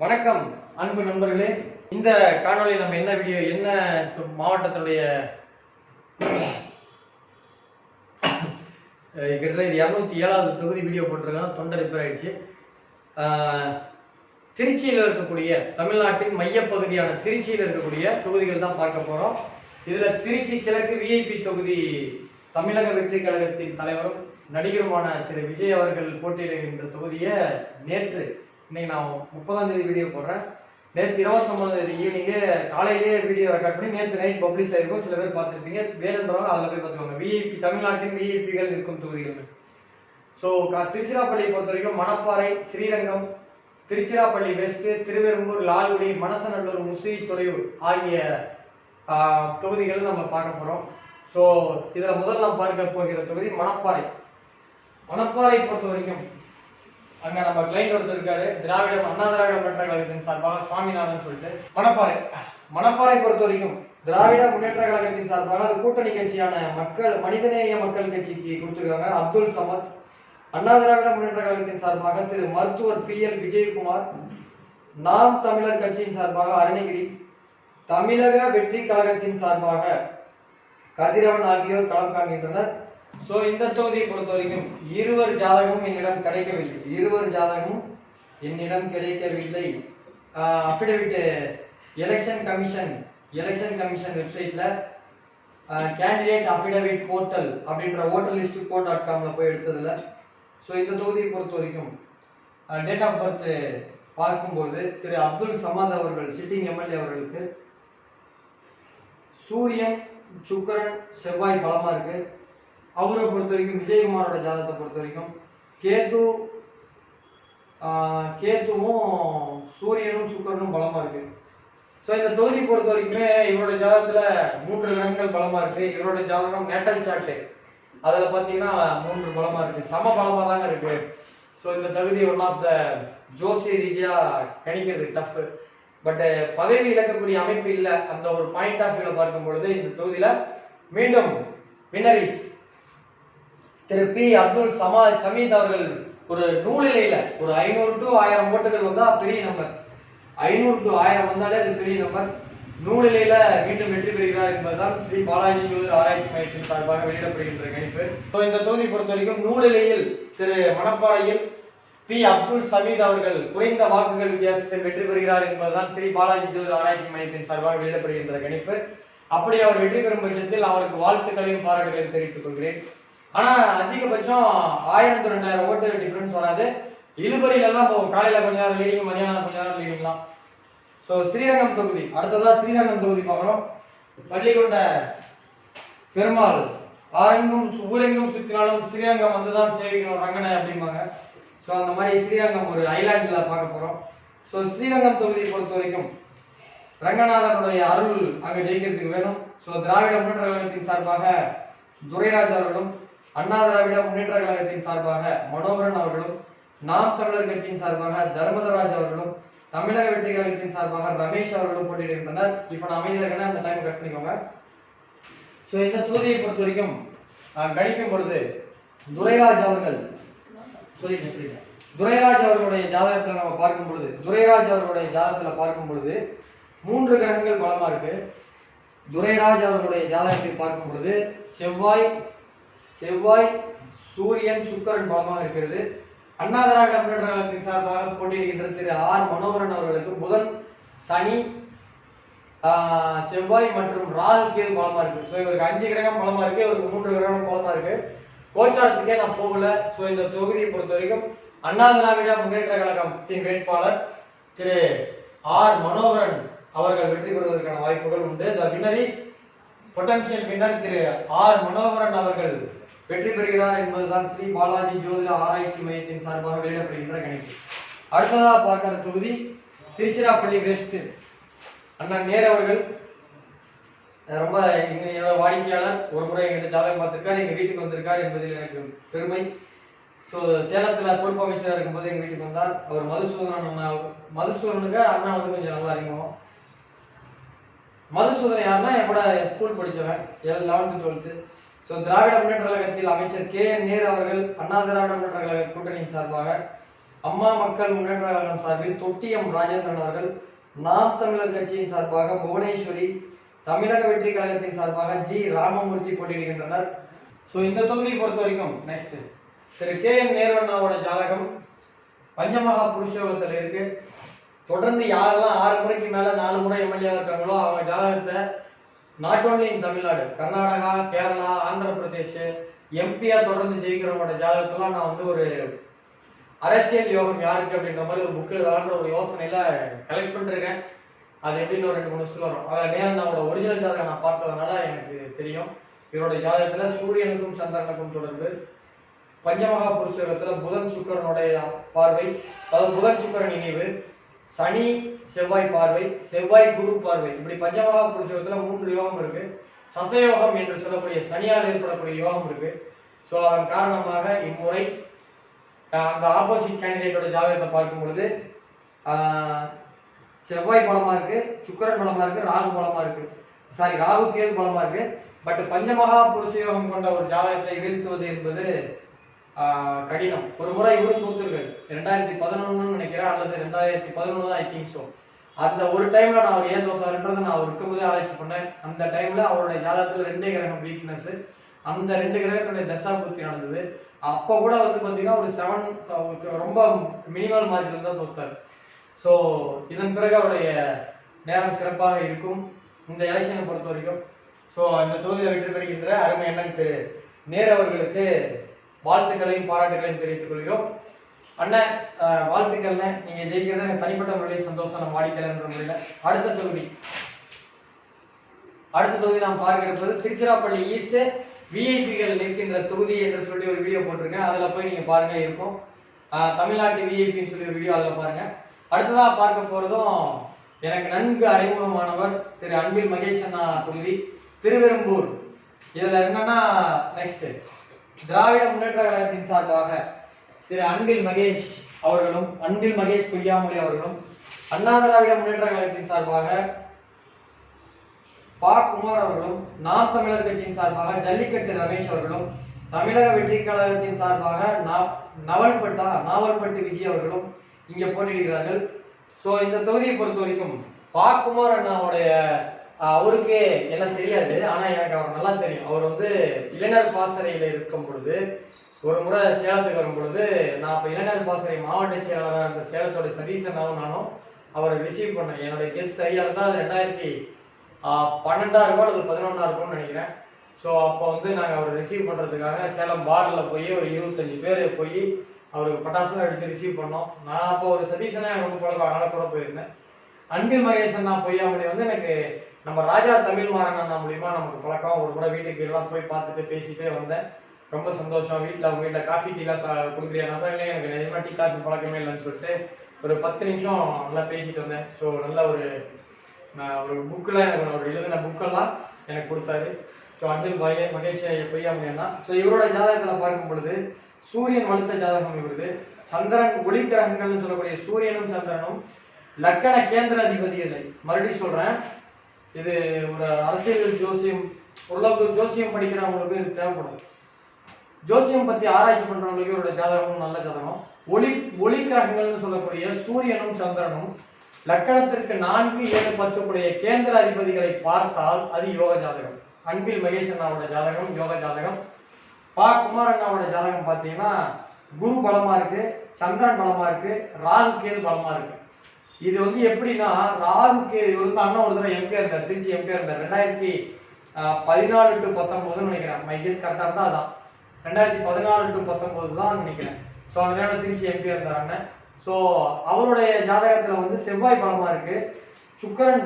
வணக்கம் அன்பு நண்பர்களே. இந்த காணொளி நம்ம என்ன வீடியோ என்ன மாவட்டத்தினுடைய கிட்டத்தட்ட இது 207வது தொகுதி வீடியோ போட்டிருக்கோம். தொண்டை ரிப்பேர் ஆயிடுச்சு. திருச்சியில் இருக்கக்கூடிய தமிழ்நாட்டின் மையப்பகுதியான திருச்சியில் இருக்கக்கூடிய தொகுதிகள் தான் பார்க்க போறோம். இதுல திருச்சி கிழக்கு விஐபி தொகுதி தமிழக வெற்றி கழகத்தின் தலைவரும் நடிகருமான திரு விஜய் அவர்கள் போட்டியிடுகின்ற தொகுதியை நேற்று இன்னைக்கு நான் 30ஆம் தேதி வீடியோ போடுறேன். நேற்று 29ஆம் தேதி ஈவினிங்கே காலையிலேயே வீடியோ ரெக்கார்ட் பண்ணி நேற்று நைட் பப்ளிஷ் ஆயிருக்கும். சில பேர் பார்த்துருப்பீங்க. வேணுன்றவங்க அதில் போய் பார்த்துக்கோங்க. விஐபி தமிழ்நாட்டின் விஐபிகள் இருக்கும் தொகுதிகள். ஸோ திருச்சிராப்பள்ளியை பொறுத்த வரைக்கும் மணப்பாறை, ஸ்ரீரங்கம், திருச்சிராப்பள்ளி வெஸ்ட், திருவெரும்பூர், லால்குடி, மணசநல்லூர், முசிறி, துறையூர் ஆகிய தொகுதிகள் நம்ம பார்க்க போறோம். ஸோ இதில் முதல் நாம் பார்க்க போகிற தொகுதி மணப்பாறை. மணப்பாறை பொறுத்த வரைக்கும் அங்க நம்ம கிளைண்ட் ஒருத்தர் இருக்காரு, அண்ணா திராவிட முன்னேற்ற கழகத்தின் சார்பாக சுவாமிநாதன் சொல்லிட்டு. மணப்பாறை பொறுத்த வரைக்கும் திராவிட முன்னேற்ற கழகத்தின் சார்பாக அது கூட்டணி கட்சியான மனிதநேய மக்கள் கட்சிக்கு கொடுத்திருக்காங்க அப்துல் சமத். அண்ணா திராவிட முன்னேற்ற கழகத்தின் சார்பாக திரு மருத்துவர் PL விஜயகுமார், நாம் தமிழர் கட்சியின் சார்பாக அருணகிரி, தமிழக வெற்றி கழகத்தின் சார்பாக கதிரவன் ஆகியோர் களம் காண்கின்றனர். சோ இந்த தொகுதியை பொறுத்த வரைக்கும் இருவர் ஜாதகமும் என்னிடம் கிடைக்கவில்லை. அஃபிடவிட் எலெக்ஷன் கமிஷன் வெப்சைட்ல கேண்டிடேட் அஃபிடவிட் போர்ட்டல் அப்படின்ற voterlist.com போய் எடுத்ததுல. ஸோ இந்த தொகுதியை பொறுத்த வரைக்கும் டேட் ஆஃப் பர்த் பார்க்கும்போது திரு அப்துல் சமத் அவர்கள் சிட்டிங் MLA அவர்களுக்கு சூரியன், சுக்கிரன், செவ்வாய் பலமா இருக்கு. அவரை பொறுத்த வரைக்கும் விஜயகுமாரோட ஜாதகத்தை பொறுத்த வரைக்கும் கேத்துவும் சூரியனும் சுக்கிரனும் பலமா இருக்கு. ஸோ இந்த தொகுதி பொறுத்த வரைக்குமே இவரோட ஜாதகத்துல 3 கிரகங்கள் பலமா இருக்கு. இவரோட ஜாதகம் நேட்டல் சார்ட் அதுல பாத்தீங்கன்னா 3 பலமா இருக்கு, சம பலமா தாங்க இருக்கு. ஸோ இந்த தகுதி ஒன் ஆஃப் த ஜோசிய ரீதியா கணிக்கிறது டஃப். பட் பதவி இழக்கக்கூடிய அமைப்பு இல்லை. அந்த ஒரு பாயிண்ட் ஆஃப் வியூல பார்க்கும் பொழுது இந்த தொகுதியில மீண்டும் வின்னரிஸ் திரு P. அப்துல் சமீத் அவர்கள் ஒரு நூலிலையில ஒரு 500 to 1000 ஓட்டுகள் வந்தா பெரிய நம்பர். 500 to 1000 வந்தாலே அது பெரிய நம்பர். நூலிலையில மீண்டும் வெற்றி பெறுகிறார் என்பதுதான் ஸ்ரீ பாலாஜி ஜோதிட ஆராய்ச்சி மையத்தின் சார்பாக வெளியிடப்படுகின்ற கணிப்பு. இந்த தொகுதி பொறுத்த வரைக்கும் நூலிலையில் திரு மணப்பாறையில் P. அப்துல் சமீத் அவர்கள் குறைந்த வாக்குகள் வித்தியாசத்தில் வெற்றி பெறுகிறார் என்பதுதான் ஸ்ரீ பாலாஜி ஜோதிட ஆராய்ச்சி மையத்தின் சார்பாக வெளியிடப்படுகின்ற கணிப்பு. அப்படி அவர் வெற்றி பெறும் பட்சத்தில் அவருக்கு வாழ்த்துக்களையும் பாராட்டுகளையும் தெரிவித்துக் கொள்கிறேன். ஆனா அதிகபட்சம் 1000 to 2000 ஓட்டு டிஃபரன்ஸ் வராது. இழுபறியில எல்லாம் காலையில கொஞ்ச நேரம் லீடிங், மதியானம் கொஞ்ச நேரம் லீடிங்லாம். ஸோ ஸ்ரீரங்கம் தொகுதி அடுத்ததா ஸ்ரீரங்கம் தொகுதி பார்க்குறோம். பள்ளிக்கொண்ட பெருமாள் ஊரெங்கும் சுத்தினாலும் ஸ்ரீரங்கம் வந்துதான் சேவிக்கணும் ரங்கனை அப்படிம்பாங்க. ஸோ அந்த மாதிரி ஸ்ரீரங்கம் ஒரு ஐலாண்ட்ல பார்க்க போறோம். ஸோ ஸ்ரீரங்கம் தொகுதியை பொறுத்த வரைக்கும் ரங்கநாதனுடைய அருள் அங்க ஜெயிக்கிறதுக்கு வேணும். ஸோ திராவிட முன்னேற்ற கழகத்தின் சார்பாக துரைராஜ் அவர்களும், அண்ணா திராவிட முன்னேற்ற கழகத்தின் சார்பாக மனோகரன் அவர்களும், நாம் தமிழர் கட்சியின் சார்பாக தர்மதராஜ் அவர்களும், தமிழக வெற்றி கழகத்தின் சார்பாக ரமேஷ் அவர்களும் போட்டியிடுகின்றனர். இப்போ நான் அமைதியாக இருக்கேன், அந்த டைம் கட் பண்ணிக்கோங்க. ஸோ இந்த தொகுதியை பொறுத்த வரைக்கும் கணிக்கும் பொழுது துரைராஜ் அவர்களுடைய ஜாதகத்தில் நம்ம பார்க்கும் பொழுது பார்க்கும் பொழுது 3 கிரகங்கள் பலமா இருக்கு. துரைராஜ் அவர்களுடைய ஜாதகத்தை பார்க்கும் பொழுது செவ்வாய், சூரியன், சுக்கிரன் பலமாக இருக்கிறது. அண்ணா திராவிட முன்னேற்ற கழகத்தின் சார்பாக போட்டியிடுகின்ற திரு R. மனோகரன் அவர்களுக்கு புதன், சனி, செவ்வாய் மற்றும் ராகு கேது பலமா இருக்கு. ஸோ இவருக்கு 5 கிரகம் பலமா இருக்கு, இவருக்கு 3 கிரகம் பலமா இருக்கு. கோச்சாரத்துக்கே நான் போகல. ஸோ இந்த தொகுதியை பொறுத்த வரைக்கும் அண்ணா திராவிட முன்னேற்ற கழகத்தின் வேட்பாளர் திரு R. மனோகரன் அவர்கள் வெற்றி பெறுவதற்கான வாய்ப்புகள் உண்டு. The winner is potential winner Thiru R. Manoharan அவர்கள் வெற்றி பெறுகிறார் என்பதுதான் ஸ்ரீ பாலாஜி ஜோதிட ஆராய்ச்சி மையத்தின் சார்பாக வெளியிடப்படுகின்ற கணிப்பு. அடுத்ததாக பார்க்கிற தொகுதி திருச்சிராப்பள்ளி வெஸ்ட். அண்ணன் நேர் அவர்கள் ரொம்ப என்னோட வாடிக்கையாளர், ஒரு முறை எங்கிட்ட ஜாதகம் பார்த்திருக்காரு, எங்க வீட்டுக்கு வந்திருக்கார் என்பதில் எனக்கு பெருமை. ஸோ சேலத்தில் பொறுப்பு அமைச்சராக இருக்கும்போது எங்கள் வீட்டுக்கு வந்தார். அவர் மதுசூதனுக்கு அண்ணா வந்து கொஞ்சம் நல்லா அறிமுகம். மதுசூதன் யாருன்னா என் கூட ஸ்கூல் படித்தவன் 11th 12th. So Dravida Munnetra கழகத்தில் அமைச்சர் KN நேரு அவர்கள் அண்ணா திராவிட முன்னேற்ற கழக கூட்டணியின் சார்பாக அம்மா மக்கள் முன்னேற்ற கழகம் சார்பில் தொட்டியம் ராஜேந்திரன் அவர்கள், நாம் தமிழர் கட்சியின் சார்பாக புவனேஸ்வரி, தமிழக வெற்றி கழகத்தின் சார்பாக ஜி ராமமூர்த்தி போட்டியிடுகின்றனர். ஸோ இந்த தொகுதியை பொறுத்த வரைக்கும் நெக்ஸ்ட் திரு கே என் நேருவண்ணாவோட ஜாதகம் பஞ்சமகா புருஷோகத்தில் இருக்கு. தொடர்ந்து யாரெல்லாம் 6 முறைக்கு மேல 4 முறை எம்எல்ஏ இருக்காங்களோ அவங்க ஜாதகத்தை not only in Tamil Nadu, Karnataka, Kerala, Andhra Pradesh எம்பியா தொடர்ந்து ஜெயிக்கிறவங்களோட ஜாதகத்தெல்லாம் நான் வந்து ஒரு அரசியல் யோகம் யாருக்கு அப்படின்ற மாதிரி ஒரு புக்கு எழுதலான்ற ஒரு யோசனையில கலெக்ட் பண்ணிருக்கேன். அது எப்படின்னு ஒரு 2-3 வருஷத்துல வரும். அதில் நேரனோட ஒரிஜினல் ஜாதகம் நான் பார்த்ததுனால எனக்கு தெரியும். இவருடைய ஜாதகத்துல சூரியனுக்கும் சந்திரனுக்கும் தொடர்பு, பஞ்சமகா புருஷத்துல புதன் சுக்கரனுடைய பார்வை, அதாவது புதன் சுக்கரன் இணைவு, சனி செவ்வாய் பார்வை, செவ்வாய் குரு பார்வை, இப்படி பஞ்சமகா புருஷத்துல 3 யோகம் இருக்கு. சசயோகம் என்று சொல்லக்கூடிய சனியால் ஏற்படக்கூடிய யோகம் இருக்கு. ஸோ அதன் காரணமாக இம்முறை அந்த ஆப்போசிட் கேண்டிடேட்டோட ஜாதகத்தை பார்க்கும் பொழுது செவ்வாய் பலமா இருக்கு, சுக்கரன் பலமா இருக்கு, ராகு பலமா இருக்கு, ராகு கேது பலமா இருக்கு. பட் பஞ்சமகா புருஷ யோகம் கொண்ட ஒரு ஜாதகத்தை வீழ்த்துவது என்பது கடினம். ஒரு முறை இவரும் தோத்துருக்கு 2011 நினைக்கிறேன், அல்லது 2011 தான் ஐ திங்க். ஸோ அந்த ஒரு டைம்ல நான் அவர் ஏன் தோத்தாருன்றதை நான் அவர் இருக்கும்போதே ஆராய்ச்சி பண்ணேன். அந்த டைம்ல அவருடைய ஜாதகத்துல 2 கிரகம் வீக்னஸ், அந்த 2 கிரகத்துடைய தசா புத்தி நடந்தது. அப்ப கூட வந்து பாத்தீங்கன்னா ஒரு 7 ரொம்ப மினிமல் மார்ஜின் தான் தோத்தாரு. ஸோ இதன் பிறகு அவருடைய நேரம் சிறப்பாக இருக்கும் இந்த எலெக்ஷனை பொறுத்த வரைக்கும். ஸோ இந்த தொகுதியில் வெற்றி பெறுகின்ற அருமை அண்ணன் திரு நேரு அவர்களுக்கு வாழ்த்துக்களையும் பாராட்டுகளையும் தெரிவித்துக் கொள்கிறோம். அண்ணன் வாழ்த்துக்கள்ண்ணே, நீங்க ஜெயிக்கிறது எனக்கு தனிப்பட்ட முறையில் சந்தோஷம். நம்ம வாடிக்கையாளர் முறையில் அடுத்த தொகுதி நாம் பார்க்க இருப்பது திருச்சிராப்பள்ளி ஈஸ்ட் விஐபிகள் நிற்கின்ற தொகுதி என்று சொல்லி ஒரு வீடியோ போட்டிருக்கேன். அதுல போய் நீங்க பாருங்க இருக்கும். தமிழ்நாட்டு விஐபின்னு சொல்லி ஒரு வீடியோ அதுல பாருங்க. அடுத்ததா பார்க்க போறதும் எனக்கு நன்கு அறிமுகமானவர் திரு அன்பில் மகேஷ் அண்ணா தொகுதி திருவெரும்பூர். இதுல என்னன்னா நெக்ஸ்ட் திராவிட முன்னேற்ற கழகத்தின் சார்பாக திரு அன்பில் மகேஷ் அவர்களும், அன்பில் மகேஷ் பொய்யாமொழி அவர்களும், அண்ணா திராவிட முன்னேற்ற கழகத்தின் சார்பாக பா குமார் அவர்களும், நாம் தமிழர் கட்சியின் சார்பாக ஜல்லிக்கட்டு ரமேஷ் அவர்களும், தமிழக வெற்றி கழகத்தின் சார்பாக நாவல்பட்டு விஜய் அவர்களும் இங்க போட்டியிடுகிறார்கள். ஸோ இந்த தொகுதியை பொறுத்த வரைக்கும் பா குமார் அண்ணாவுடைய அவருக்கு என்ன தெரியாது, ஆனா எனக்கு அவர் நல்லா தெரியும். அவர் வந்து இளைஞர் பாசறையில இருக்கும் பொழுது ஒரு முறை சேலத்துக்கு வரும் பொழுது நான் இப்ப இளைஞர் பாசறை மாவட்ட செயலாளர் அந்த சேலத்தோட சதீசனாவும் நானும் அவரை ரிசீவ் பண்ணேன். என்னுடைய கெஸ்ட் சரியா இருந்தா அது 2012 இருக்கும் அல்லது 11 இருக்கும்னு நினைக்கிறேன். ஸோ அப்போ வந்து நாங்கள் அவரை ரிசீவ் பண்றதுக்காக சேலம் பார்டர்ல போய் ஒரு 25 பேர் போய் அவருக்கு பட்டாசுலாம் அடிச்சு ரிசீவ் பண்ணோம். நான் அப்போ ஒரு சதீசனா ரொம்ப பழக்கம், அதனால கூட போயிருந்தேன். அன்பில் மகேஷ் அண்ணா பொய்யாமொழி வந்து எனக்கு நம்ம ராஜா தமிழ் மாறன் அண்ணா மூலியமா நமக்கு பழக்கம். ஒரு முறை வீட்டுக்கு எல்லாம் போய் பார்த்துட்டு பேசிட்டே வந்தேன். ரொம்ப சந்தோஷம். அவங்க வீட்டில் காஃபி டீலாம் கொடுக்குறியா? இல்லை, எனக்கு நிஜமா டீ காஃபி பழக்கமே இல்லைன்னு சொல்லிட்டு ஒரு 10 நிமிஷம் நல்லா பேசிட்டு வந்தேன். ஸோ நல்ல ஒரு புக்கில் எனக்கு ஒரு எழுதின புக்கெல்லாம் எனக்கு கொடுத்தாரு. ஸோ அன்பில் மகேஷ் பொய்யாமொழி அண்ணா. ஸோ இவரோட ஜாதகத்தில் பார்க்கும் பொழுது சூரியன் வலுத்த ஜாதகம் இவருது. சந்திரன் ஒளி கிரகங்கள்னு சொல்லக்கூடிய சூரியனும் சந்திரனும் லக்கண கேந்திர அதிபதி இல்லை. மறுபடியும் சொல்றேன், இது ஒரு அரசியல் ஜோசியம், ஓரளவுக்கு ஜோசியம் படிக்கிறவங்களுக்கு இது தேவைப்படும். ஜோசியம் பத்தி ஆராய்ச்சி பண்றவங்களுக்கு இவரோட ஜாதகமும் நல்ல ஜாதகம். ஒளி கிரகங்கள்னு சொல்லக்கூடிய சூரியனும் சந்திரனும் லக்கணத்திற்கு 4, 7, 10 கேந்திர அதிபதிகளை பார்த்தால் அது யோக ஜாதகம். அன்பில் மகேஷ் அண்ணாவோட ஜாதகம் யோக ஜாதகம். பா குமார் அண்ணாவோட ஜாதகம் பார்த்தீங்கன்னா குரு பலமா இருக்கு, சந்திரன் பலமா இருக்கு, ராகு கேது பலமா இருக்கு. இது வந்து எப்படின்னா ராகு கேது இவர் வந்து அண்ணா ஒரு தடவை எம்பியா இருந்தார், திருச்சி எம்பியா இருந்தார் 2014 to 19 நினைக்கிறேன். மை கெஸ் கரெக்டா இருந்தா அதான் 2014 to 19 தான் நினைக்கிறேன். ஸோ அதனால திருச்சி எம்பியா இருந்தார் அண்ணன். ஸோ அவருடைய ஜாதகத்துல வந்து செவ்வாய் பலமா இருக்கு, சுக்கரன்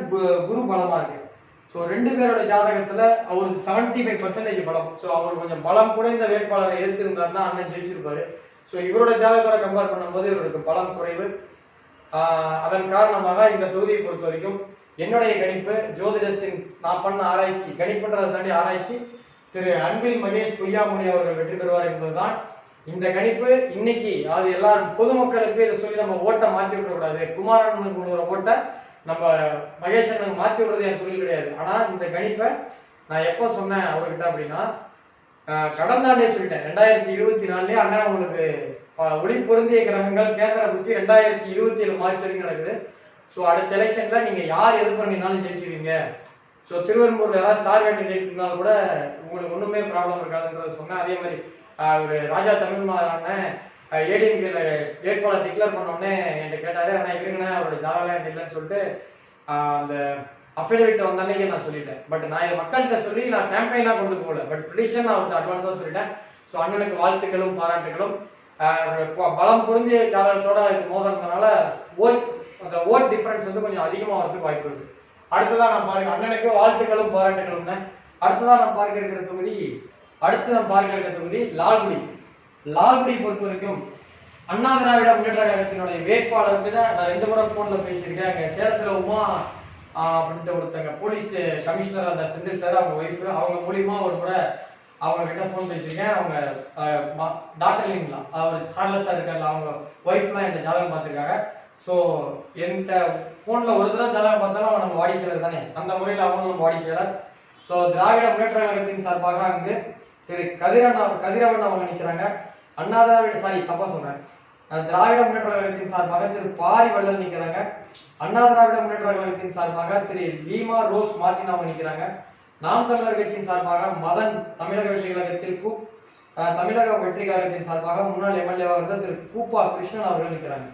குரு பலமா இருக்கு. ஸோ 2 பேரோட ஜாதகத்துல அவருக்கு 75% பலம். ஸோ அவர் கொஞ்சம் பலம் குறைந்த வேட்பாளரை ஏற்றிருந்தாருன்னா அண்ணன் ஜெயிச்சிருப்பாரு. ஸோ இவரோட ஜாதகத்தோட கம்பேர் பண்ணும்போது இவருக்கு பலம் குறைவு. அதன் காரணமாக இந்த தொகுதியை பொறுத்த வரைக்கும் என்னுடைய கணிப்பு, ஜோதிடத்தின் நான் பண்ண ஆராய்ச்சி, கணிப்புன்றதை தாண்டி ஆராய்ச்சி, திரு அன்பில் மகேஷ் பொய்யாமொழி அவர்கள் வெற்றி பெறுவார் என்பதுதான் இந்த கணிப்பு. இன்னைக்கு அது எல்லாரும் பொதுமக்களுக்கு இதை சொல்லி நம்ம ஓட்டை மாற்றி விடக்கூடாது. குமாரனுக்கு கொடுக்குற ஓட்டை நம்ம மகேஷனுக்கு மாற்றி விடுறது என் தொழில் கிடையாது. ஆனா இந்த கணிப்பை நான் எப்ப சொன்னேன் அவர்கிட்ட அப்படின்னா கடந்த ஆண்டே சொல்லிட்டேன். 2024 அண்ணா உங்களுக்கு ஒளி பொருந்திய கிரகங்கள் கேந்திர புத்தி 2027 மார்ச் வரைக்கும் நடக்குது. ஸோ அடுத்த எலெக்ஷன்ல நீங்க யார் எது பண்ணினாலும் ஜெயிச்சுவீங்க. ஸோ திருவெரும்பூர்ல யாராவது ஸ்டார் கேண்டிடேட் இருந்தாலும் கூட உங்களுக்கு ஒண்ணுமே ப்ராப்ளம் இருக்காதுன்றத சொன்னேன். அதே மாதிரி ஒரு ராஜா தமிழ்மாறன் ஏடிஎம்கேல வேட்பாளர் டிக்ளேர் பண்ணோடனே என்கிட்ட கேட்டாரு, ஆனா இருங்கண்ணே அவரோட ஜாதகம் இல்லைன்னு சொல்லிட்டு அந்த அஃபிடவிட் வந்த அன்னைக்கு நான் சொல்லிட்டேன். பட் நான் இதை மக்கள்கிட்ட சொல்லி நான் கேம்பெயினா கொண்டு போகல, பட் ப்ரிடிஷன் அவர்கிட்ட அட்வான்ஸா சொல்லிட்டேன். ஸோ அண்ணனுக்கு வாழ்த்துக்களும் பாராட்டுகளும். பலம் பொருந்திய ஜாதகத்தோட இது மோதினதுனால அந்த ஓட் டிஃபரன்ஸ் வந்து கொஞ்சம் அதிகமாக வரதுக்கு வாய்ப்பு இருக்கு. அடுத்ததான் நான் பார்க்க அண்ணனுக்கு வாழ்த்துக்களும் பாராட்டுகளும். அடுத்ததான் நான் பார்க்க இருக்கிற தொகுதி லால்குடி. லால்குடி பொறுத்த வரைக்கும் அண்ணா திராவிட முன்னேற்ற கழகத்தினுடைய வேட்பாளருக்கு தான் நான் 2 முறை போன்ல பேசியிருக்கேன். அங்க சேலத்துல உமா அப்படின்ட்டு ஒருத்தங்க போலீஸ் கமிஷனர் அந்த செந்தில் சார் அவங்க ஒய்ஃப், அவங்க மூலியமா ஒரு முறை அவங்க கிட்ட போன் பேசியிருக்கேன். அவங்க டாக்டர் இல்லைங்களா, அவர் சார்லஸ் சார் இருக்கார்ல, அவங்க ஒய்ஃப்லாம் என்கிட்ட ஜாதகம் பார்த்துருக்காங்க. ஸோ என்கிட்ட ஃபோனில் ஒரு தடவை ஜாதகம் பார்த்தாலும் அவங்க நம்ம வாடிக்கையாளர் தானே, அந்த முறையில் அவங்க நம்ம வாடிக்கையாளர். ஸோ திராவிட முன்னேற்ற கழகத்தின் சார்பாக அங்கு திரு கதிரவன் அவங்க நிற்கிறாங்க. திராவிட முன்னேற்ற கழகத்தின் சார்பாக திரு பாரி வள்ளல் நிற்கிறாங்க. அண்ணா திராவிட முன்னேற்ற கழகத்தின் சார்பாக திரு லீமா ரோஸ் மார்டின் அவங்க நிற்கிறாங்க. நாம் தமிழர் கட்சியின் சார்பாக மதன் தமிழக வெற்றி கழகத்தின் சார்பாக முன்னாள் எம்எல்ஏவாக இருந்த திரு கூப்பா கிருஷ்ணன் அவர்கள் நிற்கிறாங்க.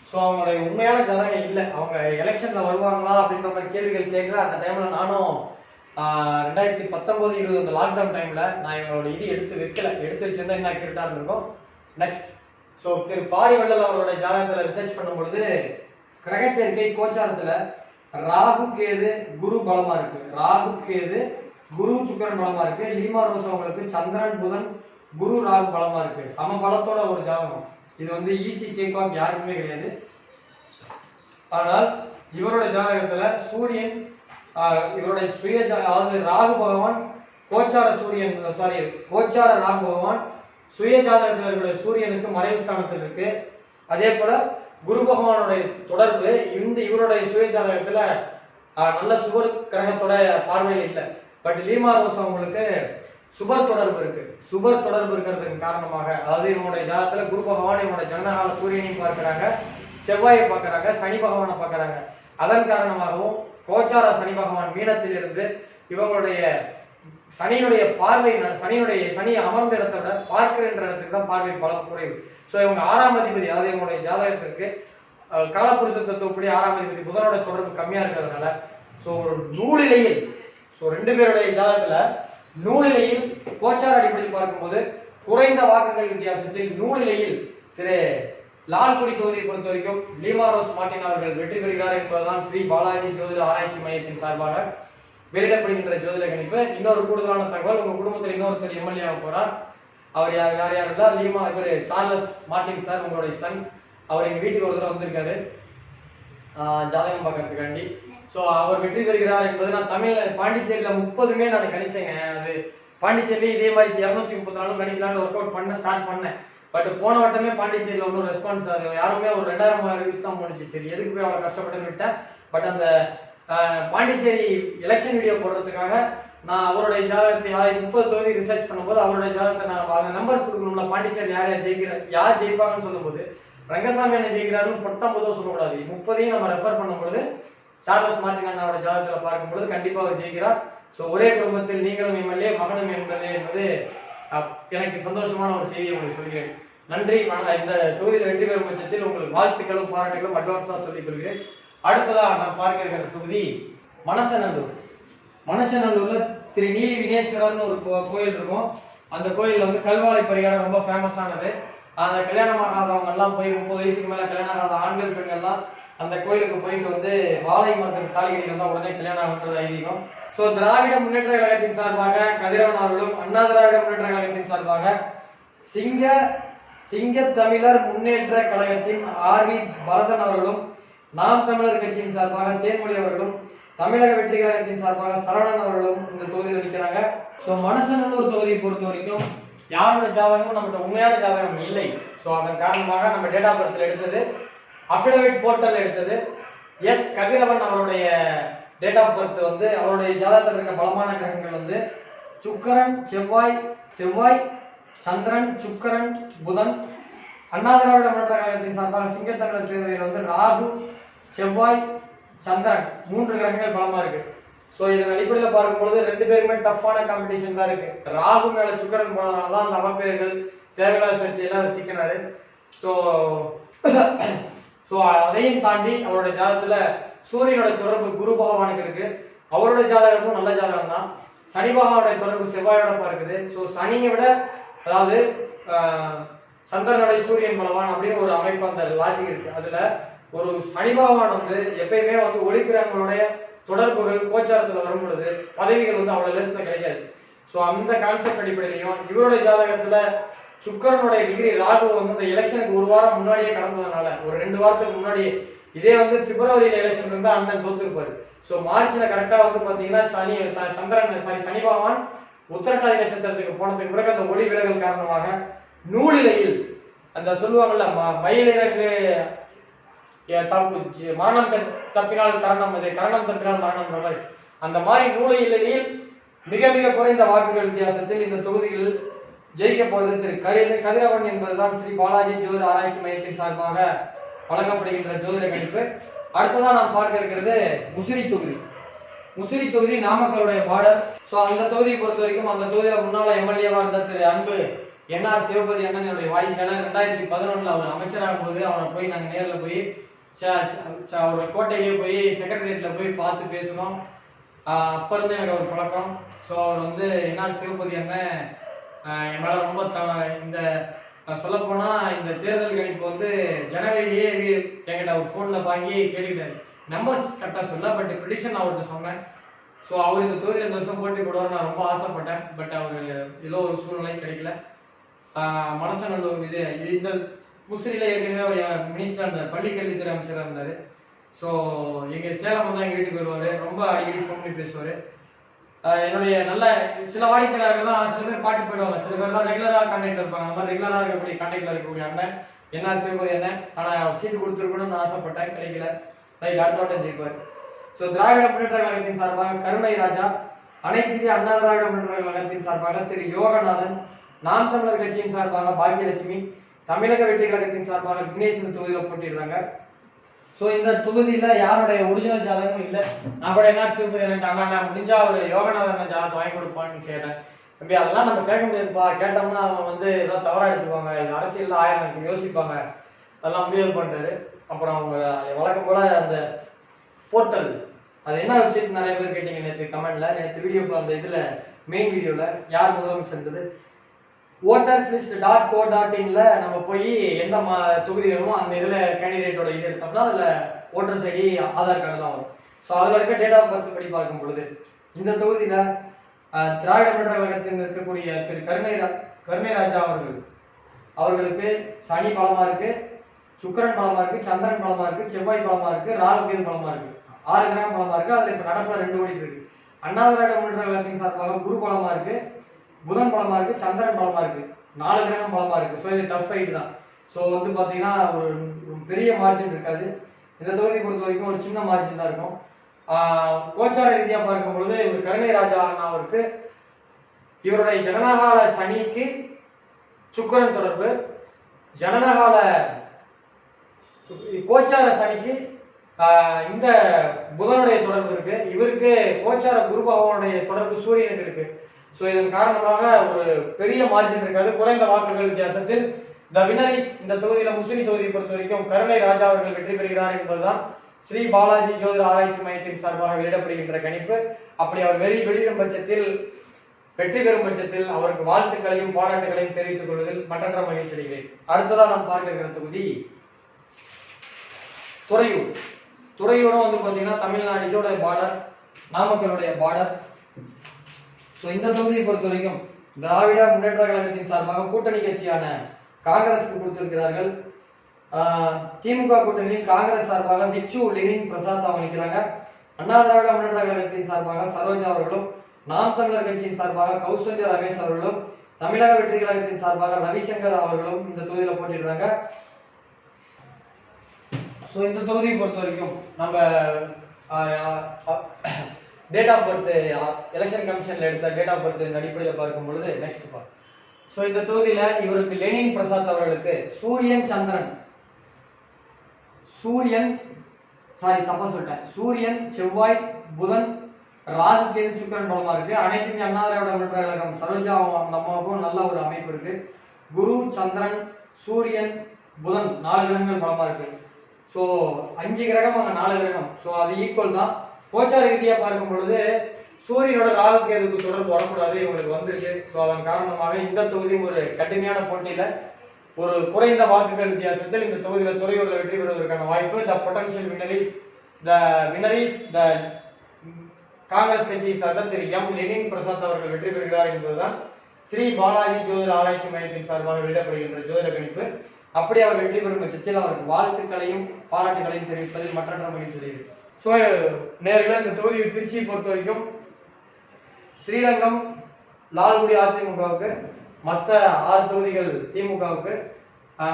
ஸோ அவங்களுடைய உண்மையான ஜனங்கள் இல்லை, அவங்க எலெக்ஷன்ல வருவாங்களா அப்படின்ற மாதிரி கேள்விகள் கேட்கல. அந்த டைம்ல நானும் 2019-20 அந்த லாக்டவுன் டைம்ல நான் இவங்களோட இது எடுத்து வச்சிருந்தா இன்னும் அக்யூரேட்டா இருந்திருக்கும். நெக்ஸ்ட், ஸோ திரு பாரி வள்ளல் அவரோட ஜாதகத்துல ரிசர்ச் பண்ணும்பொழுது கிரகச்சேர்க்கை கோச்சாரத்துல ராகு கேது குரு பலமா இருக்கு, ராகு கேது குரு சுக்கரன் பலமா இருக்கு. லீமா ரோஸ் அவங்களுக்கு சந்திரன் புதன் குரு ராகு பலமா இருக்கு, சம பலத்தோட ஒரு ஜாதகம். இது வந்து ஈஸி கேக்வாக் யாருக்குமே கிடையாது. ஆனால் இவரோட ஜாதகத்துல சூரியன் இவருடைய அதாவது ராகு பகவான் கோச்சார ராகு பகவான் சுய ஜாதகத்தில் இருக்கிற சூரியனுக்கு மறைவு ஸ்தானத்தில் இருக்கு. அதே போல குரு பகவானுடைய தொடர்பு இவருடைய சுய ஜாதகத்துல நல்ல சுபர் கிரகத்தோட பார்வையில் இல்லை. பட் லீமா ரோஸ் அவங்களுக்கு சுபர் தொடர்பு இருக்கு. சுபர் தொடர்பு இருக்கிறதுக்கு காரணமாக, அதாவது இவனுடைய ஜாதகத்துல குரு பகவான் இவனுடைய ஜனனகால சூரியனையும் பார்க்கிறாங்க, செவ்வாயை பார்க்கறாங்க, சனி பகவானை பார்க்கறாங்க. அதன் காரணமாகவும் கோச்சார சனி பகவான் மீனத்தில் இருந்து இவங்களுடைய சனியினுடைய பார்வை, சனி அமர்ந்த இடத்தை விட பார்க்கின்ற இடத்துக்கு தான் பார்வை பலம் குறைவு. ஸோ இவங்க 6ஆம் அதிபதி, அதாவது இவங்களுடைய ஜாதகத்திற்கு காலப்புருஷ தத்துவப்படி 6ஆம் அதிபதி புதனோட தொடர்பு கம்மியா இருக்கிறதுனால ஸோ ஒரு நூலிலையில், ஸோ 2 பேருடைய ஜாதகத்துல நூலிலையில் கோச்சார அடிப்படையில் பார்க்கும்போது குறைந்த வாக்குகள் வித்தியாசத்தில் நூலிலையில் திரு லால்குடி தொகுதியை பொறுத்த வரைக்கும் லீமா ரோஸ் மார்டின் அவர்கள் வெற்றி பெறுகிறார் என்பதுதான் ஸ்ரீ பாலாஜி ஜோதிட ஆராய்ச்சி மையத்தின் சார்பாக வெளியிடப்படுகின்ற ஜோதிட கணிப்பு. இன்னொரு கூடுதலான தகவல், உங்க குடும்பத்தில் இன்னொருத்தர் எம்எல்ஏ போறார். அவர் யார் இருந்தால் லீமா இவர் சார்லஸ் மார்டின் சார், உங்களுடைய சன். அவர் எங்க வீட்டுக்கு ஒரு தடவை வந்திருக்காரு ஜாதகம் பார்க்கறதுக்காண்டி. ஸோ அவர் வெற்றி பெறுகிறார் என்பது நான் பாண்டிச்சேரியில 30மே நான் கணிச்சேங்க. அது பாண்டிச்சேரி இதே மாதிரி 234 கணிக்கலான்னு ஒர்க் அவுட் ஸ்டார்ட் பண்ணேன். பட் போன வட்டமே பாண்டிச்சேரியில ஒன்றும் ரெஸ்பான்ஸ், அது யாருமே ஒரு 2000 ரிவ்யூஸ் தான் போனுச்சு. சரி எதுக்கு போய் அவ்வளோ கஷ்டப்பட்டு விட்டேன். பட் அந்த பாண்டிச்சேரி எலெக்ஷன் வீடியோ போடுறதுக்காக நான் அவருடைய ஜாதகத்தை 30 தொகுதி ரிசர்ச் பண்ணும்போது அவருடைய ஜாதகத்தை நான் நம்பர்ஸ் கொடுக்கணும்ல, பாண்டிச்சேரி யார் ஜெயிப்பாங்கன்னு சொல்லும்போது ரங்கசாமி என்ன ஜெயிக்கிறாருன்னு 19 சொல்லக்கூடாது, 30ஐயும் நம்ம ரெஃபர் பண்ணும்போது சார்லஸ் மார்டின் அண்ணாவோட ஜாதகத்துல பார்க்கும்போது கண்டிப்பா அவர் ஜெயிக்கிறார். ஸோ ஒரே குடும்பத்தில் நீங்களும் எம்எல்ஏ மகனும் எம்எல்ஏ என்பது எனக்கு சந்தோஷமான ஒரு செய்தியை உங்களுக்கு சொல்கிறேன். நன்றி. இந்த தொகுதியில் வெற்றி பெறும் பட்சத்தில் உங்களுக்கு வாழ்த்துக்களும் பாராட்டுகளும் அட்வான்ஸா சொல்லிக் கொள்கிறேன். அடுத்ததா நான் பார்க்க இருக்கிற தொகுதி மணச்சநல்லூர்ல திரு நீலி வினேஸ்வரர்னு ஒரு கோயில் இருக்கும். அந்த கோயில்ல வந்து கல்வாழை பரிகாரம் ரொம்ப ஃபேமஸானது. அந்த கல்யாணம் ஆகாதவங்க எல்லாம் போய் 30 வயசுக்கு மேல கல்யாணம் ஆகாத ஆண்கள் பெண்கள்லாம் அந்த கோயிலுக்கு போயிட்டு வந்து வாழை மரத்தின் காலிகளில் தான் உடனே கல்யாணம் ஆகுன்றது ஐதீகம். ஸோ திராவிட முன்னேற்ற கழகத்தின் சார்பாக கதிரவன் அவர்களும், அண்ணா திராவிட முன்னேற்ற கழகத்தின் சார்பாக சிங்க தமிழர் முன்னேற்ற கழகத்தின் ஆர்வி பரதன் அவர்களும், நாம் தமிழர் கட்சியின் சார்பாக தேன்மொழி அவர்களும், தமிழக வெற்றி கழகத்தின் சார்பாக சரவணன் அவர்களும் இந்த தொகுதியில் நிற்கிறாங்க. ஸோ மணச்சநல்லூர் தொகுதியை பொறுத்த வரைக்கும் யாரோட ஜாதகமும் நம்மகிட்ட உண்மையான ஜாதகம் இல்லை. ஸோ அதன் காரணமாக நம்ம டேட் ஆஃப் பர்த்ல எடுத்தது, அஃபிடவிட் போர்ட்டல் எடுத்தது எஸ் கதிரவன் அவருடைய டேட் ஆஃப் பர்த் வந்து அவருடைய ஜாதகத்தில் இருக்க பலமான கிரகங்கள் வந்து சுக்கரன், செவ்வாய், சந்திரன், சுக்கிரன், புதன். அண்ணா திராவிட முன்னேற்ற கழகத்தின் சார்பாக சிங்கத்தமிழர் பேரவையில் வந்து ராகு, செவ்வாய், சந்திரன் 3 கிரகங்கள் பலமா இருக்கு. ஸோ இதன் அடிப்படையில் பார்க்கும்பொழுது 2 பேருமே டஃப்பான காம்படிஷன் தான் இருக்கு. ராகு மேல சுக்கிரன் போனதுனால அந்த அவப்பெயர்கள் தேவையில்லாத சர்ச்சையெல்லாம் சிக்கினாரு. ஸோ ஸோ அதையும் தாண்டி அவருடைய ஜாதகத்துல சூரியனோட தொடர்பு குரு பகவானுக்கு இருக்கு. அவருடைய ஜாதகமும் நல்ல ஜாதகம் தான். சனி பகவானுடைய தொடர்பு செவ்வாயோட பார்க்குது. ஸோ சனியை விட அதாவது சந்திரனுடைய சூரியன் பலவான் அப்படின்னு ஒரு அமைப்பு அந்த லாஜிக் இருக்கு. அதுல ஒரு சனி பகவான் வந்து எப்பயுமே வந்து ஒளிக்கிரகங்களுடைய தொடர்புகள் கோச்சாரத்துல வரும் பொழுது பதவிகள் வந்து அவ்வளவு லேசில கிடைக்காது. ஸோ அந்த கான்செப்ட் அடிப்படையிலையும் இவருடைய ஜாதகத்துல சுக்கரனுடைய டிகிரி ராகு வந்து இந்த எலெக்ஷனுக்கு 1 வாரம் முன்னாடியே கடந்ததுனால ஒரு 2 வாரத்துக்கு முன்னாடி இதே வந்து பிப்ரவரியில எலெக்ஷன் இருந்தா அண்ணன் தோத்துருப்பாரு. ஸோ மார்ச்ல கரெக்டா வந்து பாத்தீங்கன்னா சனி பகவான் உத்திரட்டாதி நட்சத்திரத்துக்கு போனதுக்கு பிறகு அந்த ஒளி விலகல் காரணமாக நூலிலையில் அந்த சொல்லுவாங்கல்ல மயிலிறகு மரணம் தப்பினால் கரணம் கரணம் தப்பினால் மரணம் அந்த மாதிரி நூலிலையில் மிக மிக குறைந்த வாக்குகள் வித்தியாசத்தில் இந்த தொகுதியில் ஜெயிக்க போவது திரு கதிரவன் என்பதுதான் ஸ்ரீ பாலாஜி ஜோதிட ஆராய்ச்சி மையத்தின் சார்பாக வழங்கப்படுகின்ற ஜோதிட கணிப்பு. அடுத்ததான் நாம் பார்க்க இருக்கிறது முசிறி தொகுதி. முசிறி தொகுதி நாமக்கலுடைய பார்டர். ஸோ அந்த தொகுதியை பொறுத்த வரைக்கும் அந்த தொகுதியில முன்னாள் எம்எல்ஏவா இருந்த திரு அன்பு என்ஆர் சிவபதி அண்ணன் என்னுடைய வாடிக்கையாளர் 2011 அவர் அமைச்சராகும் போது அவரை போய் நாங்கள் நேரில் போய் அவரோட கோட்டையிலேயே போய் செக்ரட்டரியேட்ல போய் பார்த்து பேசணும். அப்ப இருந்து எனக்கு ஒரு பழக்கம். ஸோ அவர் வந்து என்ஆர் சிவபதி அண்ணன் என் மேல ரொம்ப இந்த சொல்ல போனா இந்த தேர்தல் கணிப்பு வந்து ஜனவரியிலேயே என்கிட்ட அவர் போன்ல வாங்கி கேட்டுக்கிட்டாரு. நம்பர்ஸ் கரெக்டா சொல்ல, பட் ப்ரிடிக்ஷன் அவர்கிட்ட சொன்னேன். ஸோ அவர் இந்த தொகுதியில் 2 வருஷம் போட்டி போடுவார் நான் ரொம்ப ஆசைப்பட்டேன். பட் அவர் ஏதோ ஒரு சூழ்நிலை கிடைக்கல. மனசநல்லூர் இது இந்த முசிறியில ஏற்கனவே அவர் மினிஸ்டர் இருந்தார், பள்ளிக்கல்வித்துறை அமைச்சராக இருந்தார். ஸோ எங்க சேலம் தான் எங்க வீட்டுக்கு வருவார், ரொம்ப அடிக்கடி ஃபோன் பண்ணி பேசுவார். என்னுடைய நல்ல சில வாடிக்கையாளர்கள்லாம் சில பேர் பாட்டு போயிடுவாங்க, சில பேர்லாம் ரெகுலராக கான்டாக்ட்ல இருப்பாங்க. அந்த மாதிரி ரெகுலராக இருக்கக்கூடிய கான்டாக்ட்ல இருக்கக்கூடிய அண்ணன் என்ஆர் சிவபதி அண்ணன். ஆனால் சீட்டு கொடுத்துருக்கணும்னு ஆசைப்பட்டேன், கிடைக்கல. ரைட், அடுத்த வட்டம் ஜெயிப்பார். ஸோ திராவிட முன்னேற்ற கழகத்தின் சார்பாக கருணை ராஜா, அனைத்து இந்திய அண்ணா திராவிட முன்னேற்ற கழகத்தின் சார்பாக திரு யோகநாதன், நாம் தமிழர் கட்சியின் சார்பாக பாக்கியலட்சுமி, தமிழக வெற்றி கழகத்தின் சார்பாக விக்னேஷ் இந்த தொகுதியில் போட்டிடுறாங்க. ஸோ இந்த தொகுதியில யாருடைய ஒரிஜினல் ஜாதகமும் இல்லை. நான் கூட என்ன சிவபதி முடிஞ்சா அவர் யோகநாதன் ஜாதகம் வாங்கி கொடுப்பான்னு கேட்டேன். தம்பி அதெல்லாம் நம்ம கேட்க முடியாதுப்பா, கேட்டோம்னா அவங்க வந்து ஏதாவது தவறா எடுத்துக்குவாங்க, இது அரசியல் 1000 யோசிப்பாங்க, அதெல்லாம் முடியாது பண்ணிட்டாரு. அப்புறம் அவங்க வழக்கம் போல அந்த போர்ட்டல் அது என்ன வெப்சைட் நிறைய பேர் கேட்டீங்க நேற்று கமெண்ட்ல, நேற்று வீடியோ அந்த இதுல மெயின் வீடியோல யார் முதலமைச்சர் இருந்தது voterslist.co.inல நம்ம போய் எந்த தொகுதி வேணுமோ அந்த இதுல கேண்டிடேட்டோட இது எடுத்தோம்னா அதுல ஓட்டர்ஸ் ஐடி ஆதார் கார்டு தான் வரும். ஸோ அதுல இருக்க டேட் ஆஃப் பர்த் படி பார்க்கும் பொழுது இந்த தொகுதியில திராவிட முன்னேற்ற கழகத்தில் இருக்கக்கூடிய திரு கருணை ராஜா அவர்களுக்கு சனி பலமா இருக்கு, சுக்கிரன் பலமா இருக்கு, சந்திரன் பலமா இருக்கு, செவ்வாய் பலமா இருக்கு, ராகு கேது பலமா இருக்கு, 6 கிராம் பலமா இருக்கு. அதுல இப்ப நடப்புல 2 ஓடிட்டு இருக்கு. அண்ணா திராவிட முன்னேற்ற கழகத்தின் சார்பாக குரு பலமா இருக்கு, புதன் பலமா இருக்கு, சந்திரன் பலமா இருக்கு, 4 கிரகம் பலமா இருக்கு. ஸோ இது டஃப் ஃபைட் தான். ஸோ வந்து பாத்தீங்கன்னா ஒரு பெரிய மார்ஜின் இருக்காது. இந்த தொகுதியை பொறுத்த வரைக்கும் ஒரு சின்ன மார்ஜின் தான் இருக்கும். கோச்சார ரீதியா பார்க்கும் பொழுது இவர் கருணை ராஜா அவருக்கு இவருடைய ஜனனகால சனிக்கு சுக்கிரன் தொடர்பு, ஜனனகால கோச்சார சனிக்கு இந்த புதனுடைய தொடர்பு இருக்கு. இவருக்கு கோச்சார குரு பகவானுடைய தொடர்பு சூரியனுக்கு இருக்கு. ஸோ இதன் காரணமாக ஒரு பெரிய மார்ஜின் இருக்காது, குறைந்த வாக்குகள் வித்தியாசத்தில் த வினரிஸ் இந்த தொகுதியில முசிறி தொகுதியை பொறுத்த வரைக்கும் கருணை ராஜா அவர்கள் வெற்றி பெறுகிறார் என்பதுதான் ஸ்ரீ பாலாஜி ஜோதிட ஆராய்ச்சி மையத்தின் சார்பாக வெளியிடப்படுகின்ற கணிப்பு. அப்படி அவர் வெளியிடும் பட்சத்தில் வெற்றி பெறும் பட்சத்தில் அவருக்கு வாழ்த்துக்களையும் பாராட்டுகளையும் தெரிவித்துக் கொள்வதில் மற்றற்ற மகிழ்ச்சி அடைகிறேன். அடுத்ததான் நாம் பார்க்க இருக்கிற தொகுதி துறையூர். துறையூரும் வந்து பாத்தீங்கன்னா தமிழ்நாடு இதோட பார்டர், நாமக்கலுடைய பார்டர். ஸோ இந்த தொகுதியை பொறுத்த வரைக்கும் திராவிட முன்னேற்ற கழகத்தின் சார்பாக கூட்டணி கட்சியான காங்கிரஸுக்கு கொடுத்திருக்கிறார்கள். திமுக கூட்டணியில் காங்கிரஸ் சார்பாக விச்சு லெனின் பிரசாத் அவங்க நிற்கிறாங்க. அண்ணா திராவிட முன்னேற்ற கழகத்தின் சார்பாக சரோஜா அவர்களும், நாம் தமிழர் கட்சியின் சார்பாக கௌசல்யா ரமேஷ் அவர்களும், தமிழக வெற்றி கழகத்தின் சார்பாக ரவிசங்கர் அவர்களும் இந்த தொகுதியில போட்டிடுறாங்க. ஸோ இந்த தொகுதியை பொறுத்த வரைக்கும் நம்ம டேட் ஆஃப் பர்த் எலெக்ஷன் கமிஷன்ல எடுத்த டேட் ஆஃப் பர்த் அடிப்படையில் பார்க்கும் பொழுது நெக்ஸ்ட் பார்க்க ஸோ இந்த தொகுதியில இவருக்கு லெனின் பிரசாத் அவர்களுக்கு சூரியன் சந்திரன் சூரியன் செவ்வாய் புதன் ராகு கேது சுக்கிரன் பலமா இருக்கு. அனைத்து இந்திய அண்ணா திராவிட முன்னேற்ற கழகம் சரோஜா அந்த அம்மாவுக்கும் நல்ல ஒரு அமைப்பு இருக்கு. குரு சந்திரன் சூரியன் புதன் 4 கிரகங்கள் பலமா இருக்கு. ஸோ 5 கிரகம் அங்க 4 கிரகம். ஸோ அது ஈக்குவல் தான். கோச்சார ரீதியா பார்க்கும் பொழுது சூரியனோட ராகு கேதுக்கு தொடர்பு வரக்கூடாது, இவங்களுக்கு வந்திருக்கு. ஸோ அதன் காரணமாக இந்த தொகுதியும் ஒரு கடுமையான போட்டியில ஒரு குறைந்த வாக்குகள் வித்தியாசத்தில் இந்த தொகுதியில துறையூர்ல வெற்றி பெறுவதற்கான வாய்ப்பு. The potential winner is the Congress கட்சியை சார்ந்த திரு எம் லெனின் பிரசாத் அவர்கள் வெற்றி பெறுகிறார் என்பதுதான் ஸ்ரீ பாலாஜி ஜோதிட ஆராய்ச்சி மையத்தின் சார்பாக வெளியிடப்படுகின்ற ஜோதிட கணிப்பு. அப்படி அவர் வெற்றி பெறும் பட்சத்தில் அவருக்கு வாழ்த்துக்களையும் பாராட்டுகளையும் தெரிவிப்பதில் மற்ற மகிழ்ச்சி. ஸோ நேரில் இந்த தொகுதி திருச்சியை பொறுத்த வரைக்கும் ஸ்ரீரங்கம் லால்குடி அதிமுகவுக்கு, மற்ற 6 தொகுதிகள் திமுகவுக்கு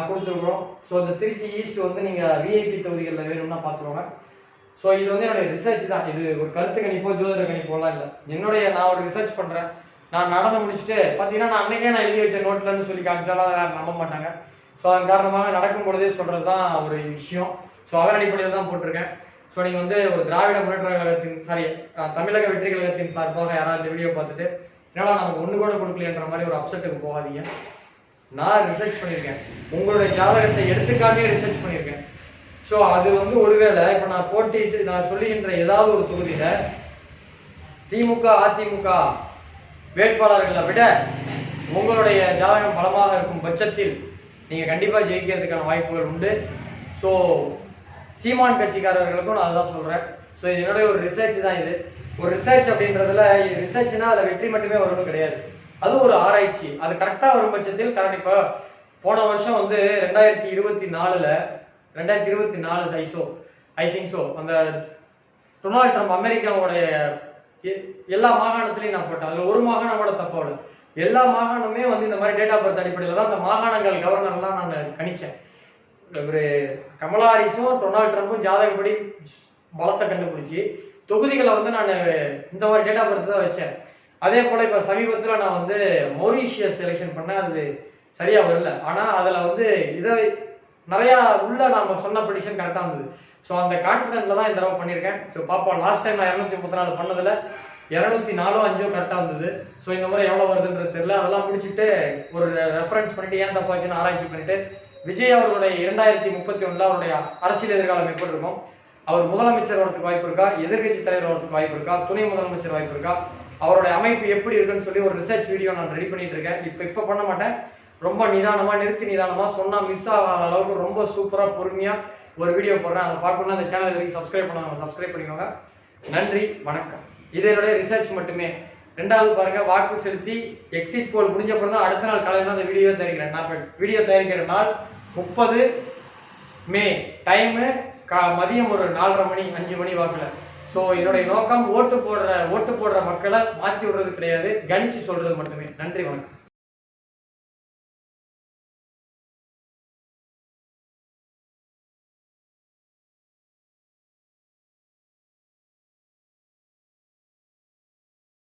கொடுத்துருக்குறோம். ஸோ இந்த திருச்சி ஈஸ்ட் வந்து நீங்கள் விஐபி தொகுதிகளில் வேணும்னா பார்த்துருவாங்க. ஸோ இது வந்து என்னுடைய ரிசர்ச் தான். இது ஒரு கருத்து கணிப்போ ஜோதிட கணிப்போலாம் இல்லை. நான் ஒரு ரிசர்ச் பண்ணுறேன். நான் நடந்து முடிச்சுட்டு பார்த்தீங்கன்னா நான் அன்னைக்கே நான் எழுதி வச்ச நோட்லன்னு சொல்லி காமிச்சாலும் யாரும் நம்ப மாட்டாங்க. ஸோ அதன் காரணமாக நடக்கும் பொழுதே சொல்கிறது தான் ஒரு விஷயம். ஸோ அதன் அடிப்படையில் தான் போட்டிருக்கேன். ஸோ நீங்கள் வந்து ஒரு திராவிட முன்னேற்ற கழகத்தின் தமிழக வெற்றி கழகத்தின் சார்பாக யாராவது இந்த வீடியோ பார்த்துட்டு என்னால் நமக்கு ஒன்று கூட கொடுக்கலன்ற மாதிரி ஒரு அப்செட்டுக்கு போகாதீங்க. நான் ரிசர்ச் பண்ணியிருக்கேன், உங்களுடைய ஜாதகத்தை எடுத்துக்காமே ரிசர்ச் பண்ணியிருக்கேன். ஸோ அது வந்து ஒருவேளை இப்போ நான் போட்டிட்டு நான் சொல்லுகின்ற ஏதாவது ஒரு தொகுதியில திமுக அதிமுக வேட்பாளர்களை விட உங்களுடைய ஜாதகம் பலமாக இருக்கும் பட்சத்தில் நீங்க கண்டிப்பா ஜெயிக்கிறதுக்கான வாய்ப்புகள் உண்டு. ஸோ சீமான் கட்சிக்காரர்களுக்கும் நான் அதுதான் சொல்றேன். ஸோ இது என்னுடைய ஒரு ரிசர்ச் தான். இது ஒரு ரிசர்ச் அப்படின்றதுல ரிசர்ச்னா அதில் வெற்றி மட்டுமே வரணும் கிடையாது, அது ஒரு ஆராய்ச்சி. அது கரெக்டாக வரும் பட்சத்தில் கரெக்ட். இப்போ போன வருஷம் வந்து 2024 ஐ திங்க் ஸோ அந்த டொனால்ட் ட்ரம்ப் அமெரிக்காவுடைய எல்லா மாகாணத்திலையும் நான் போட்டேன். அதில் ஒரு மாகாணம் கூட தப்பாவில்லை. எல்லா மாகாணமே வந்து இந்த மாதிரி டேட் ஆஃப் பர்த் அடிப்படையில் தான் அந்த மாகாணங்கள் கவர்னர்லாம் நான் கணிச்சேன். ஒரு கமலா ஹாரிஸும் டொனால்ட் ட்ரம்ப்பும் ஜாதகப்படி பலத்தை கண்டுபிடிச்சி தொகுதிகளை வந்து நான் இந்த மாதிரி டேட் ஆஃப் பர்த் தான் வச்சேன். அதே போல இப்போ சமீபத்தில் நான் வந்து மொரீஷியஸ் செலெக்ஷன் பண்ணேன், அது சரியா வரல. ஆனால் அதில் வந்து இதை நிறையா உள்ள நாம சொன்ன ப்ரெடிக்ஷன் கரெக்டாக இருந்தது. ஸோ அந்த கான்ஃபிடென்ட்ல தான் இந்த தடவை பண்ணியிருக்கேன். ஸோ பாப்பா லாஸ்ட் டைம் நான் 234 பண்ணதில் 204-5 கரெக்டாக இருந்தது. ஸோ இந்த மாதிரி எவ்வளோ வருதுன்றது தெரியல. அதெல்லாம் முடிச்சுட்டு ஒரு ரெஃபரன்ஸ் பண்ணிட்டு ஏன் தப்பாச்சுன்னு ஆராய்ச்சி பண்ணிட்டு விஜய் அவர்களுடைய 2031 அவருடைய அரசியல் எதிர்காலம் எப்படி இருக்கும், அவர் முதலமைச்சர் வரதுக்கு வாய்ப்பு இருக்கா, எதிர்கட்சி தலைவர் வரதுக்கு வாய்ப்பு இருக்கா, துணை முதலமைச்சர் வாய்ப்பு இருக்கா, அவருடைய அமைப்பு எப்படி இருக்குன்னு சொல்லி ஒரு ரிசர்ச் வீடியோ நான் ரெடி பண்ணிட்டு இருக்கேன். இப்போ பண்ண மாட்டேன், ரொம்ப நிதானமா நிதானமா சொன்னா மிஸ் ஆகாத அளவுக்கு ரொம்ப சூப்பரா பொறுமையா ஒரு வீடியோ போடுறேன். அதை பார்க்கணும்னா அந்த சேனல் வரைக்கும் சப்ஸ்கிரைப் பண்ணுவாங்க, சப்ஸ்கிரைப் பண்ணிக்கோங்க. நன்றி, வணக்கம். இது என்னுடைய ரிசர்ச் மட்டுமே. ரெண்டாவது பாருங்க, வாக்கு செலுத்தி எக்ஸிட் போல் முடிஞ்ச அப்புறம் தான் அடுத்த நாள் காலையில் அந்த வீடியோ தயாரிக்கிறேன். நான் வீடியோ தயாரிக்கிற நாள் 30 மே, டைமு மதியம் ஒரு 4:30 மணி 5 மணி வாக்குல. ஸோ என்னுடைய நோக்கம் ஓட்டு போடுற மக்களை மாற்றி விடுறது கிடையாது, கணிச்சு சொல்றது மட்டுமே. நன்றி, வணக்கம்.